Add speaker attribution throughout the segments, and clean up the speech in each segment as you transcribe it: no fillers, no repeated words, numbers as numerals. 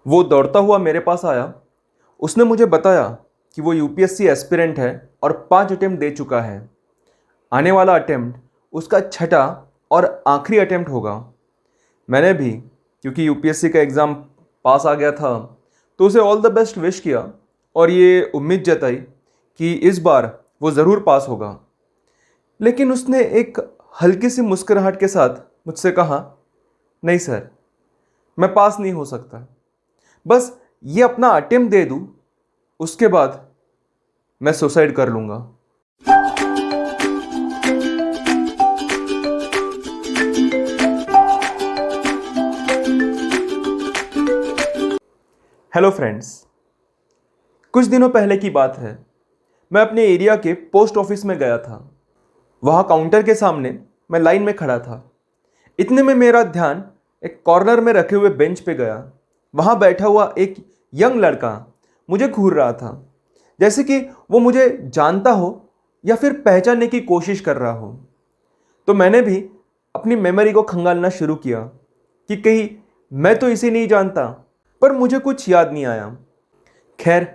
Speaker 1: वो दौड़ता हुआ मेरे पास आया। उसने मुझे बताया कि वो यूपीएससी एस्पिरेंट है और 5 अटेम्प्ट दे चुका है। आने वाला अटेम्प्ट उसका छठा और आखिरी अटेम्प्ट होगा। मैंने भी, क्योंकि यूपीएससी का एग्ज़ाम पास आ गया था, तो उसे ऑल द बेस्ट विश किया और ये उम्मीद जताई कि इस बार वो ज़रूर पास होगा। लेकिन उसने एक हल्की सी मुस्कुराहट के साथ मुझसे कहा, नहीं सर, मैं पास नहीं हो सकता। बस ये अपना अटेम्प्ट दे दूँ, उसके बाद मैं सुसाइड कर लूँगा। हेलो फ्रेंड्स, कुछ दिनों पहले की बात है। मैं अपने एरिया के पोस्ट ऑफिस में गया था। वहाँ काउंटर के सामने मैं लाइन में खड़ा था। इतने में मेरा ध्यान एक कॉर्नर में रखे हुए बेंच पे गया। वहाँ बैठा हुआ एक यंग लड़का मुझे घूर रहा था, जैसे कि वो मुझे जानता हो या फिर पहचानने की कोशिश कर रहा हो। तो मैंने भी अपनी मेमोरी को खंगालना शुरू किया कि कहीं मैं तो इसे नहीं जानता, पर मुझे कुछ याद नहीं आया। खैर,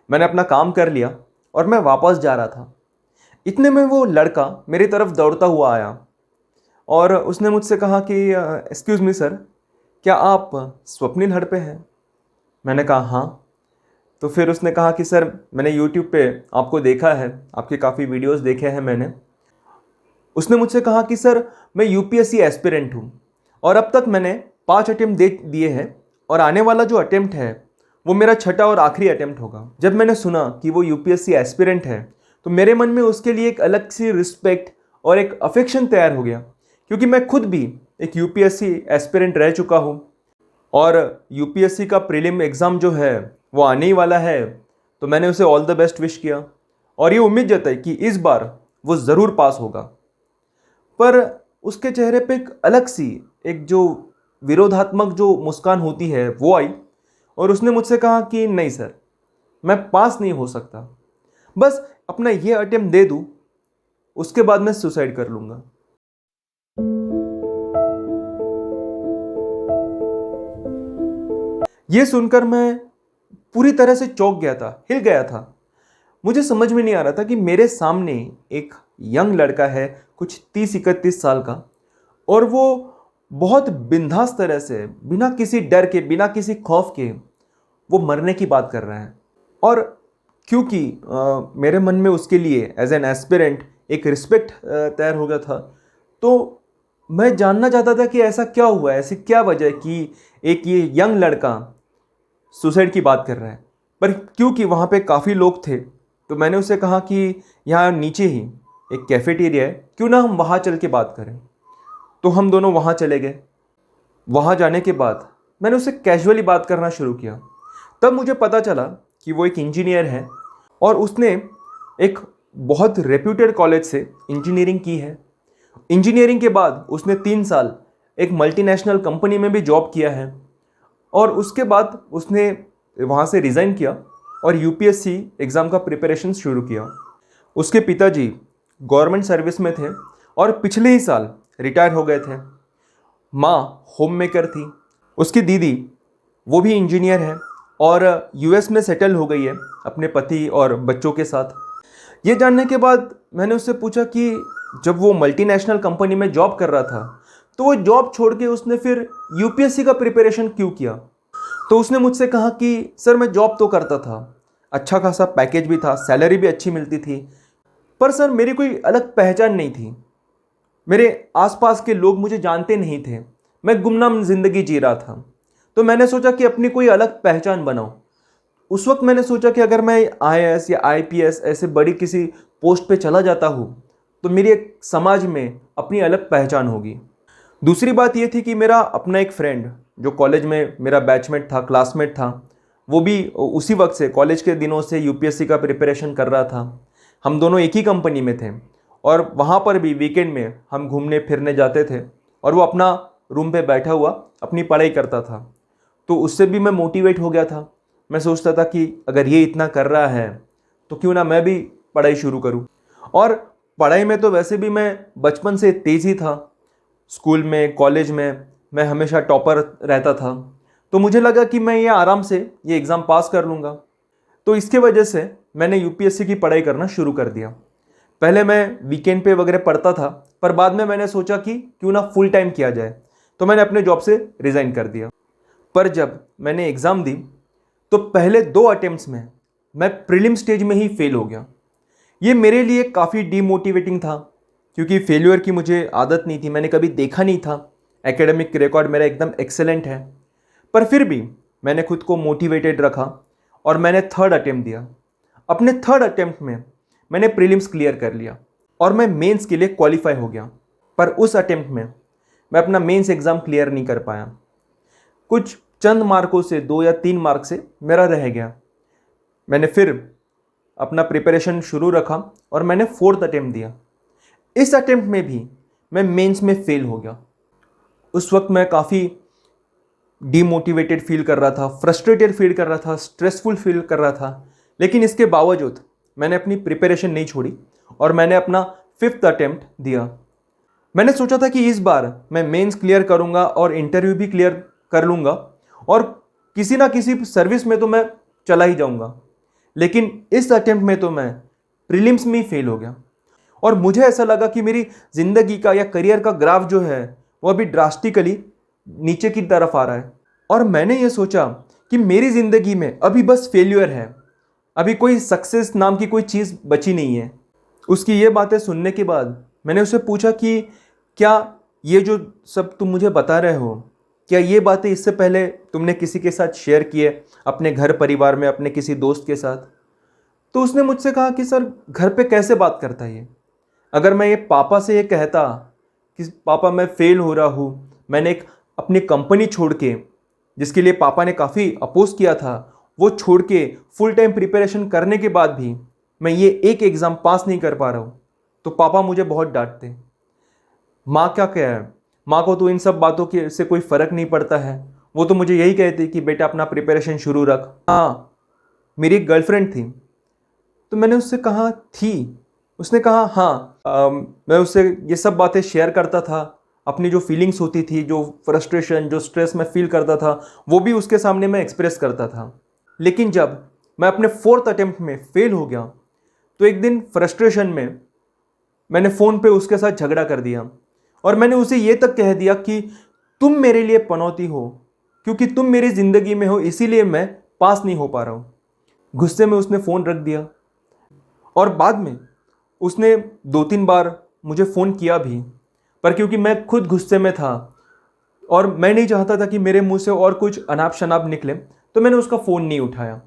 Speaker 1: मैंने अपना काम कर लिया और मैं वापस जा रहा था। इतने में वो लड़का मेरी तरफ दौड़ता हुआ आया और उसने मुझसे कहा कि एक्सक्यूज़ मी सर, क्या आप स्वप्निल हड़पे हैं? मैंने कहा हाँ। तो फिर उसने कहा कि सर, मैंने यूट्यूब पे आपको देखा है, आपके काफ़ी वीडियोस देखे हैं मैंने। उसने मुझसे कहा कि सर, मैं यूपीएससी एस्पिरेंट हूँ और अब तक मैंने 5 अटेम्प्ट दे दिए हैं और आने वाला जो अटेम्प्ट है वो मेरा छठा और आखिरी अटेम्प्ट होगा। जब मैंने सुना कि वो यूपीएससी एस्पिरेंट है तो मेरे मन में उसके लिए एक अलग सी रिस्पेक्ट और एक अफेक्शन तैयार हो गया, क्योंकि मैं खुद भी एक यूपीएससी एस्पिरेंट रह चुका हूँ और यूपीएससी का प्रीलिम एग्ज़ाम जो है वो आने ही वाला है। तो मैंने उसे ऑल द बेस्ट विश किया और ये उम्मीद जताई कि इस बार वो ज़रूर पास होगा। पर उसके चेहरे पे एक अलग सी, एक जो विरोधात्मक जो मुस्कान होती है वो आई और उसने मुझसे कहा कि नहीं सर, मैं पास नहीं हो सकता। बस अपना ये अटेम्प्ट दे दूँ, उसके बाद मैं सुसाइड कर लूँगा। ये सुनकर मैं पूरी तरह से चौंक गया था, हिल गया था। मुझे समझ में नहीं आ रहा था कि मेरे सामने एक यंग लड़का है, कुछ 30-31 साल का, और वो बहुत बिंदास तरह से, बिना किसी डर के, बिना किसी खौफ के वो मरने की बात कर रहा है। और क्योंकि मेरे मन में उसके लिए एज एन एस्पिरेंट एक रिस्पेक्ट तैयार हो गया था, तो मैं जानना चाहता था कि ऐसा क्या हुआ है, ऐसी क्या वजह है कि एक ये यंग लड़का सुसाइड की बात कर रहा है। पर क्योंकि वहाँ पे काफ़ी लोग थे, तो मैंने उसे कहा कि यहाँ नीचे ही एक कैफेटेरिया है, क्यों ना हम वहाँ चल के बात करें। तो हम दोनों वहाँ चले गए। वहाँ जाने के बाद मैंने उससे कैजुअली बात करना शुरू किया। तब मुझे पता चला कि वो एक इंजीनियर है और उसने एक बहुत रेप्यूटेड कॉलेज से इंजीनियरिंग की है। इंजीनियरिंग के बाद उसने 3 साल एक मल्टीनेशनल कंपनी में भी जॉब किया है और उसके बाद उसने वहाँ से रिज़ाइन किया और यूपीएससी एग्ज़ाम का प्रिपरेशन शुरू किया। उसके पिताजी गवर्नमेंट सर्विस में थे और पिछले ही साल रिटायर हो गए थे। माँ होम मेकर थी। उसकी दीदी, वो भी इंजीनियर है और यूएस में सेटल हो गई है अपने पति और बच्चों के साथ। ये जानने के बाद मैंने उससे पूछा कि जब वो मल्टीनेशनल कंपनी में जॉब कर रहा था तो वो जॉब छोड़ के उसने फिर यूपीएससी का प्रिपरेशन क्यों किया। तो उसने मुझसे कहा कि सर, मैं जॉब तो करता था, अच्छा खासा पैकेज भी था, सैलरी भी अच्छी मिलती थी, पर सर मेरी कोई अलग पहचान नहीं थी। मेरे आसपास के लोग मुझे जानते नहीं थे। मैं गुमनाम ज़िंदगी जी रहा था। तो मैंने सोचा कि अपनी कोई अलग पहचान बनाऊं। उस वक्त मैंने सोचा कि अगर मैं आईएएस या आईपीएस ऐसे बड़ी किसी पोस्ट पे चला जाता हूँ तो मेरी एक समाज में अपनी अलग पहचान होगी। दूसरी बात ये थी कि मेरा अपना एक फ्रेंड जो कॉलेज में मेरा बैचमेट था, क्लासमेट था, वो भी उसी वक्त से, कॉलेज के दिनों से यूपीएससी का प्रिपरेशन कर रहा था। हम दोनों एक ही कंपनी में थे और वहाँ पर भी वीकेंड में हम घूमने फिरने जाते थे और वो अपना रूम पे बैठा हुआ अपनी पढ़ाई करता था। तो उससे भी मैं मोटिवेट हो गया था। मैं सोचता था कि अगर ये इतना कर रहा है तो क्यों ना मैं भी पढ़ाई शुरू करूँ। और पढ़ाई में तो वैसे भी मैं बचपन से तेज़ ही था। स्कूल में, कॉलेज में मैं हमेशा टॉपर रहता था। तो मुझे लगा कि मैं ये आराम से ये एग्ज़ाम पास कर लूँगा। तो इसके वजह से मैंने यूपीएससी की पढ़ाई करना शुरू कर दिया। पहले मैं वीकेंड पे वगैरह पढ़ता था, पर बाद में मैंने सोचा कि क्यों ना फुल टाइम किया जाए, तो मैंने अपने जॉब से रिज़ाइन कर दिया। पर जब मैंने एग्ज़ाम दी तो पहले 2 अटेम्प्ट्स में मैं प्रीलिम स्टेज में ही फेल हो गया। ये मेरे लिए काफ़ी डीमोटिवेटिंग था, क्योंकि फेल्यूर की मुझे आदत नहीं थी, मैंने कभी देखा नहीं था। एकेडमिक रिकॉर्ड मेरा एकदम एक्सेलेंट है, पर फिर भी मैंने खुद को मोटिवेटेड रखा और मैंने 3rd अटेम्प्ट दिया। अपने 3rd अटेम्प्ट में मैंने प्रीलिम्स क्लियर कर लिया और मैं मेंस के लिए क्वालिफाई हो गया। पर उस अटेम्प्ट में मैं अपना मेंस एग्ज़ाम क्लियर नहीं कर पाया। कुछ चंद मार्कों से, 2 या 3 मार्क से मेरा रह गया। मैंने फिर अपना प्रिपरेशन शुरू रखा और मैंने 4th अटेम्प्ट दिया। इस अटेम्प्ट में भी मैं मेंस में फेल हो गया। उस वक्त मैं काफ़ी डीमोटिवेटेड फील कर रहा था, फ्रस्ट्रेटेड फील कर रहा था, स्ट्रेसफुल फील कर रहा था। लेकिन इसके बावजूद मैंने अपनी प्रिपरेशन नहीं छोड़ी और मैंने अपना 5th अटेम्प्ट दिया। मैंने सोचा था कि इस बार मैं मेंस क्लियर करूंगा और इंटरव्यू भी क्लियर कर लूंगा और किसी ना किसी सर्विस में तो मैं चला ही जाऊंगा। लेकिन इस अटेम्प्ट में तो मैं प्रीलिम्स में ही फेल हो गया और मुझे ऐसा लगा कि मेरी ज़िंदगी का या करियर का ग्राफ जो है वो अभी ड्रास्टिकली नीचे की तरफ आ रहा है। और मैंने ये सोचा कि मेरी ज़िंदगी में अभी बस फेल्यूर है, अभी कोई सक्सेस नाम की कोई चीज़ बची नहीं है। उसकी ये बातें सुनने के बाद मैंने उससे पूछा कि क्या ये जो सब तुम मुझे बता रहे हो, क्या ये बातें इससे पहले तुमने किसी के साथ शेयर किए, अपने घर परिवार में, अपने किसी दोस्त के साथ? तो उसने मुझसे कहा कि सर, घर पे कैसे बात करता है ये? अगर मैं ये पापा से ये कहता कि पापा मैं फेल हो रहा हूँ, मैंने एक अपनी कंपनी छोड़ के, जिसके लिए पापा ने काफ़ी अपोज किया था, वो छोड़ के फुल टाइम प्रिपरेशन करने के बाद भी मैं ये एक एग्ज़ाम पास नहीं कर पा रहा हूँ, तो पापा मुझे बहुत डांटते। माँ क्या कह है, माँ को तो इन सब बातों के से कोई फ़र्क नहीं पड़ता है, वो तो मुझे यही कहती कि बेटा अपना प्रिपरेशन शुरू रख। हाँ, मेरी एक गर्लफ्रेंड थी, तो मैंने उससे कहा थी, उसने कहा हाँ, मैं उससे ये सब बातें शेयर करता था, अपनी जो फीलिंग्स होती थी, जो फ्रस्ट्रेशन, जो स्ट्रेस मैं फील करता था, वो भी उसके सामने मैं एक्सप्रेस करता था। लेकिन जब मैं अपने 4th अटेम्प्ट में फेल हो गया, तो एक दिन फ्रस्ट्रेशन में मैंने फ़ोन पे उसके साथ झगड़ा कर दिया और मैंने उसे ये तक कह दिया कि तुम मेरे लिए पनौती हो, क्योंकि तुम मेरी ज़िंदगी में हो, इसीलिए मैं पास नहीं हो पा रहा हूँ। गुस्से में उसने फ़ोन रख दिया और बाद में उसने 2-3 बार मुझे फ़ोन किया भी, पर क्योंकि मैं खुद गुस्से में था और मैं नहीं चाहता था कि मेरे मुंह से और कुछ अनाप शनाप निकले, तो मैंने उसका फ़ोन नहीं उठाया।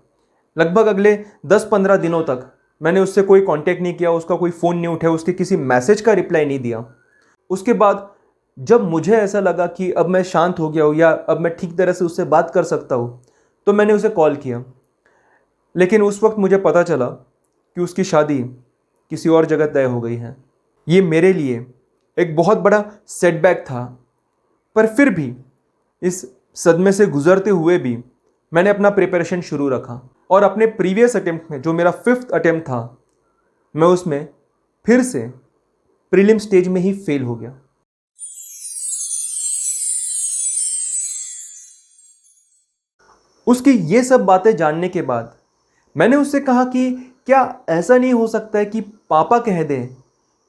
Speaker 1: लगभग अगले 10-15 दिनों तक मैंने उससे कोई कांटेक्ट नहीं किया, उसका कोई फ़ोन नहीं उठाया, उसके किसी मैसेज का रिप्लाई नहीं दिया। उसके बाद जब मुझे ऐसा लगा कि अब मैं शांत हो गया हूँ या अब मैं ठीक तरह से उससे बात कर सकता हूँ, तो मैंने उसे कॉल किया। लेकिन उस वक्त मुझे पता चला कि उसकी शादी किसी और जगह तय हो गई है। ये मेरे लिए एक बहुत बड़ा सेटबैक था, पर फिर भी इस सदमे से गुजरते हुए भी मैंने अपना प्रिपरेशन शुरू रखा और अपने प्रीवियस अटेम्प्ट में, जो मेरा 5th अटेम्प्ट था, मैं उसमें फिर से प्रीलिम स्टेज में ही फेल हो गया। उसकी ये सब बातें जानने के बाद मैंने उससे कहा कि क्या ऐसा नहीं हो सकता है कि पापा कह दें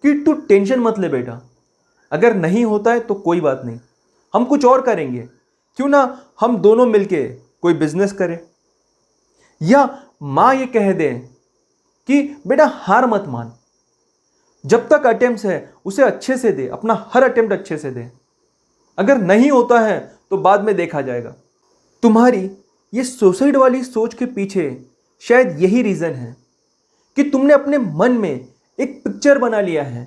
Speaker 1: कि तू टेंशन मत ले बेटा, अगर नहीं होता है तो कोई बात नहीं, हम कुछ और करेंगे, क्यों ना हम दोनों मिलके कोई बिजनेस करें। या माँ ये कह दें कि बेटा हार मत मान, जब तक अटेम्प्ट है उसे अच्छे से दे, अपना हर अटेम्प्ट अच्छे से दे, अगर नहीं होता है तो बाद में देखा जाएगा। तुम्हारी ये सुसाइड वाली सोच के पीछे शायद यही रीज़न है कि तुमने अपने मन में एक पिक्चर बना लिया है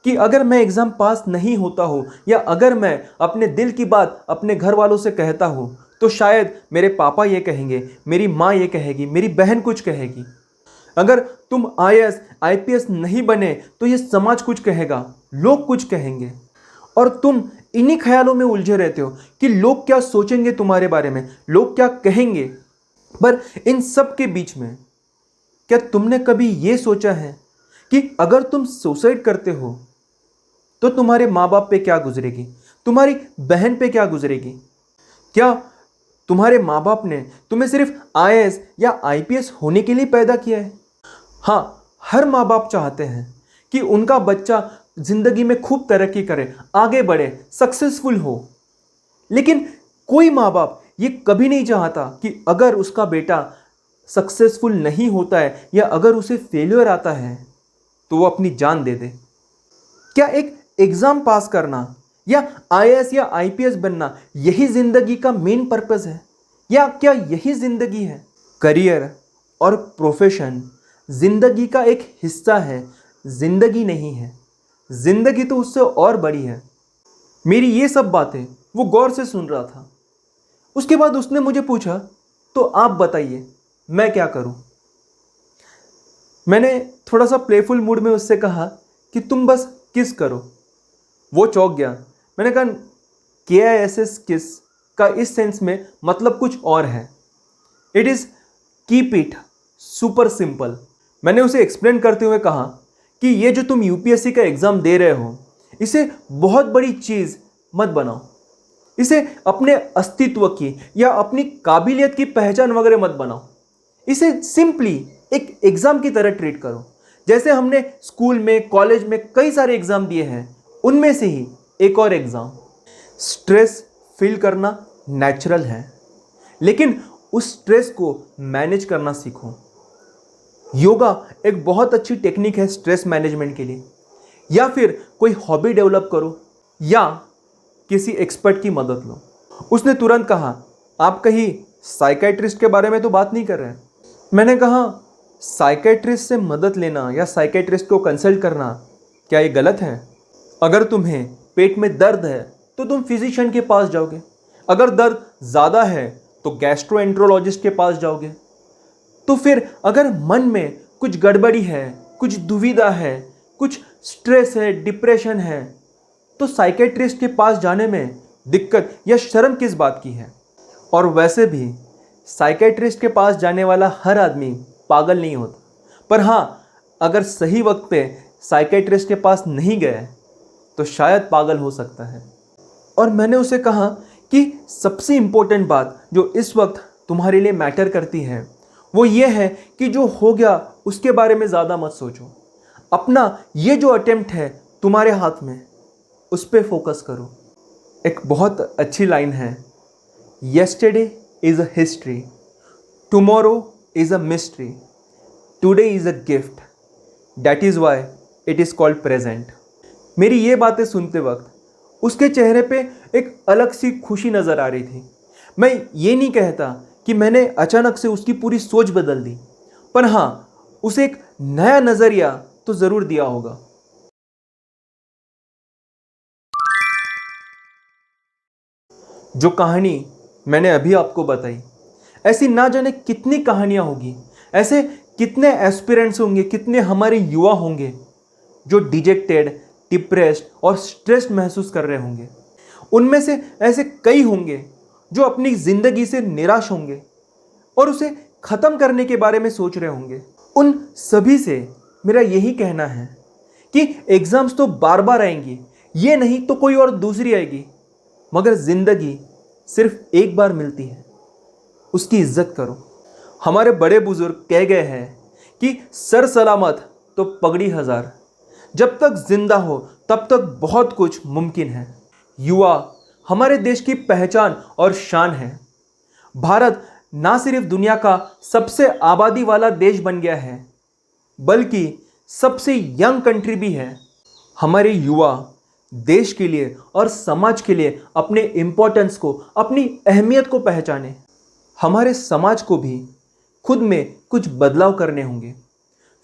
Speaker 1: कि अगर मैं एग्ज़ाम पास नहीं होता हो या अगर मैं अपने दिल की बात अपने घर वालों से कहता हूँ तो शायद मेरे पापा ये कहेंगे, मेरी माँ ये कहेगी, मेरी बहन कुछ कहेगी। अगर तुम आईएएस आईपीएस नहीं बने तो ये समाज कुछ कहेगा, लोग कुछ कहेंगे, और तुम इन्हीं ख्यालों में उलझे रहते हो कि लोग क्या सोचेंगे तुम्हारे बारे में, लोग क्या कहेंगे। पर इन सब के बीच में क्या तुमने कभी ये सोचा है कि अगर तुम सुसाइड करते हो तो तुम्हारे माँ बाप पे क्या गुजरेगी, तुम्हारी बहन पे क्या गुजरेगी? क्या तुम्हारे माँ बाप ने तुम्हें सिर्फ आईएएस या आईपीएस होने के लिए पैदा किया है। हाँ, हर माँ बाप चाहते हैं कि उनका बच्चा जिंदगी में खूब तरक्की करे, आगे बढ़े, सक्सेसफुल हो। लेकिन कोई माँ बाप ये कभी नहीं चाहता कि अगर उसका बेटा सक्सेसफुल नहीं होता है या अगर उसे फेल्योर आता है तो वो अपनी जान दे दे। क्या एक एग्जाम पास करना या आईएएस या आईपीएस बनना यही जिंदगी का मेन पर्पस है, या क्या यही जिंदगी है? करियर और प्रोफेशन जिंदगी का एक हिस्सा है, जिंदगी नहीं है। जिंदगी तो उससे और बड़ी है। मेरी ये सब बातें वो गौर से सुन रहा था। उसके बाद उसने मुझे पूछा, तो आप बताइए मैं क्या करूं? मैंने थोड़ा सा प्लेफुल मूड में उससे कहा कि तुम बस किस करो। वो चौंक गया। मैंने कहा KISS किस का इस सेंस में मतलब कुछ और है। It is keep it super simple. मैंने उसे एक्सप्लेन करते हुए कहा कि ये जो तुम यूपीएससी का एग्ज़ाम दे रहे हो, इसे बहुत बड़ी चीज़ मत बनाओ। इसे अपने अस्तित्व की या अपनी काबिलियत की पहचान वगैरह मत बनाओ। इसे सिंपली एक एग्ज़ाम की तरह ट्रीट करो। जैसे हमने स्कूल में, कॉलेज में कई सारे एग्ज़ाम दिए हैं, उनमें से ही एक और एग्ज़ाम। स्ट्रेस फील करना नेचुरल है, लेकिन उस स्ट्रेस को मैनेज करना सीखो। योगा एक बहुत अच्छी टेक्निक है स्ट्रेस मैनेजमेंट के लिए। या फिर कोई हॉबी डेवलप करो या किसी एक्सपर्ट की मदद लो। उसने तुरंत कहा, आप कहीं साइकेट्रिस्ट के बारे में तो बात नहीं कर रहे हैं? मैंने कहा, साइकेट्रिस्ट से मदद लेना या साइकेट्रिस्ट को कंसल्ट करना क्या ये गलत है? अगर तुम्हें पेट में दर्द है तो तुम फिजिशियन के पास जाओगे। अगर दर्द ज़्यादा है तो गैस्ट्रोएंट्रोलॉजिस्ट के पास जाओगे। तो फिर अगर मन में कुछ गड़बड़ी है, कुछ दुविधा है, कुछ स्ट्रेस है, डिप्रेशन है, तो साइकेट्रिस्ट के पास जाने में दिक्कत या शर्म किस बात की है? और वैसे भी साइकेट्रिस्ट के पास जाने वाला हर आदमी पागल नहीं होता। पर हाँ, अगर सही वक्त पे साइकेट्रिस्ट के पास नहीं गए तो शायद पागल हो सकता है। और मैंने उसे कहा कि सबसे इम्पोर्टेंट बात जो इस वक्त तुम्हारे लिए मैटर करती है वो ये है कि जो हो गया उसके बारे में ज़्यादा मत सोचो। अपना ये जो अटेम्प्ट है तुम्हारे हाथ में, उस पर फोकस करो। एक बहुत अच्छी लाइन है, yesterday is a history, tomorrow is a mystery, today is a gift, that is why it is called present. मेरी ये बातें सुनते वक्त उसके चेहरे पे एक अलग सी खुशी नज़र आ रही थी। मैं ये नहीं कहता कि मैंने अचानक से उसकी पूरी सोच बदल दी, पर हाँ, उसे एक नया नज़रिया तो ज़रूर दिया होगा। जो कहानी मैंने अभी आपको बताई, ऐसी ना जाने कितनी कहानियाँ होगी। ऐसे कितने एस्पिरेंट्स होंगे, कितने हमारे युवा होंगे जो डिजेक्टेड, डिप्रेस्ड और स्ट्रेस्ड महसूस कर रहे होंगे। उनमें से ऐसे कई होंगे जो अपनी ज़िंदगी से निराश होंगे और उसे ख़त्म करने के बारे में सोच रहे होंगे। उन सभी से मेरा यही कहना है कि एग्ज़ाम्स तो बार बार आएंगी, ये नहीं तो कोई और दूसरी आएगी, मगर ज़िंदगी सिर्फ एक बार मिलती है, उसकी इज्जत करो। हमारे बड़े बुजुर्ग कह गए हैं कि सर सलामत तो पगड़ी हज़ार। जब तक जिंदा हो तब तक बहुत कुछ मुमकिन है। युवा हमारे देश की पहचान और शान है। भारत ना सिर्फ दुनिया का सबसे आबादी वाला देश बन गया है, बल्कि सबसे यंग कंट्री भी है। हमारे युवा देश के लिए और समाज के लिए अपने इम्पोर्टेंस को, अपनी अहमियत को पहचाने। हमारे समाज को भी खुद में कुछ बदलाव करने होंगे।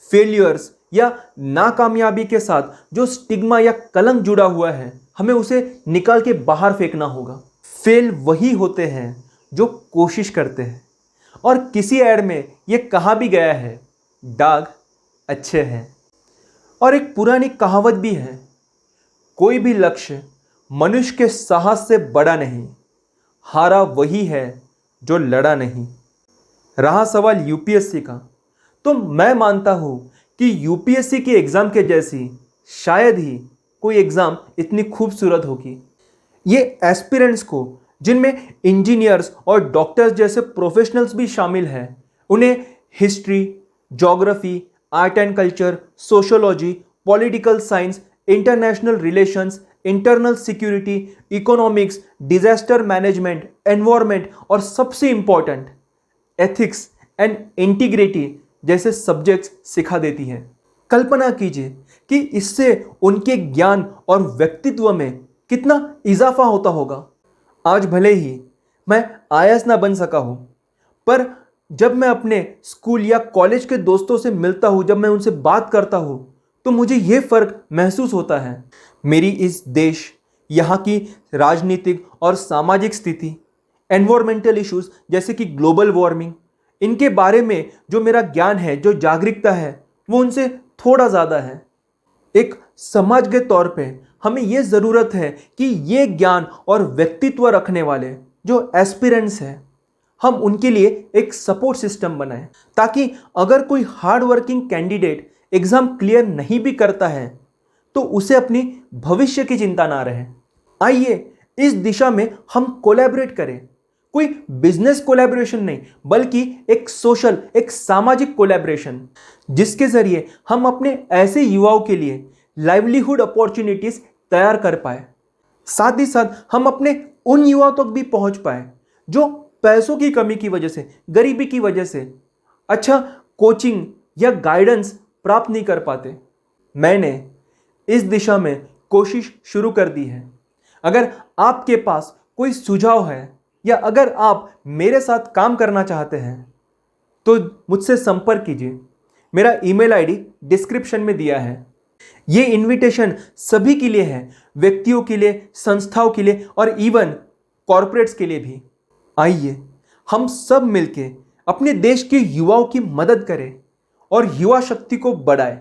Speaker 1: फेलियर्स या नाकामयाबी के साथ जो स्टिग्मा या कलंक जुड़ा हुआ है, हमें उसे निकाल के बाहर फेंकना होगा। फेल वही होते हैं जो कोशिश करते हैं। और किसी ऐड में ये कहा भी गया है, दाग अच्छे हैं। और एक पुरानी कहावत भी है, कोई भी लक्ष्य मनुष्य के साहस से बड़ा नहीं, हारा वही है जो लड़ा नहीं। रहा सवाल यूपीएससी का, तो मैं मानता हूँ कि यूपीएससी की एग्ज़ाम के जैसी शायद ही कोई एग्ज़ाम इतनी खूबसूरत होगी। ये एस्पिरेंट्स को जिनमें इंजीनियर्स और डॉक्टर्स जैसे प्रोफेशनल्स भी शामिल हैं। उन्हें history, geography, art and culture, sociology, political science, international relations, internal security, economics, disaster management, environment और सबसे इंपॉर्टेंट एथिक्स एंड इंटीग्रिटी जैसे सब्जेक्ट्स सिखा देती हैं। कल्पना कीजिए कि इससे उनके ज्ञान और व्यक्तित्व में कितना इजाफा होता होगा। आज भले ही मैं आईएएस ना बन सका हूं, पर जब मैं अपने स्कूल या कॉलेज के दोस्तों से मिलता हूं, जब मैं उनसे बात करता हूं, तो मुझे यह फर्क महसूस होता है। मेरी इस देश, यहाँ की राजनीतिक और सामाजिक स्थिति, एनवायरमेंटल इश्यूज जैसे कि ग्लोबल वार्मिंग, इनके बारे में जो मेरा ज्ञान है, जो जागरूकता है, वो उनसे थोड़ा ज़्यादा है। एक समाज के तौर पे हमें ये ज़रूरत है कि ये ज्ञान और व्यक्तित्व रखने वाले जो एस्पिरेंट्स हैं, हम उनके लिए एक सपोर्ट सिस्टम बनाएं, ताकि अगर कोई hard working candidate exam clear नहीं भी करता है तो उसे अपनी भविष्य की चिंता ना रहे। आइए इस दिशा में हम कोलैबोरेट करें। कोई बिजनेस कोलैबोरेशन नहीं, बल्कि एक सोशल, एक सामाजिक कोलैबोरेशन, जिसके जरिए हम अपने ऐसे युवाओं के लिए लाइवलीहुड अपॉर्चुनिटीज तैयार कर पाए। साथ ही साथ हम अपने उन युवाओं तक भी पहुंच पाए जो पैसों की कमी की वजह से, गरीबी की वजह से अच्छा कोचिंग या गाइडेंस प्राप्त नहीं कर पाते। मैंने इस दिशा में कोशिश शुरू कर दी है। अगर आपके पास कोई सुझाव है या अगर आप मेरे साथ काम करना चाहते हैं तो मुझसे संपर्क कीजिए। मेरा ईमेल आईडी डिस्क्रिप्शन में दिया है। ये इनविटेशन सभी के लिए है, व्यक्तियों के लिए, संस्थाओं के लिए और इवन कॉरपोरेट्स के लिए भी। आइए हम सब मिलके अपने देश के युवाओं की मदद करें और युवा शक्ति को बढ़ाएं।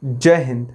Speaker 1: जय हिंद।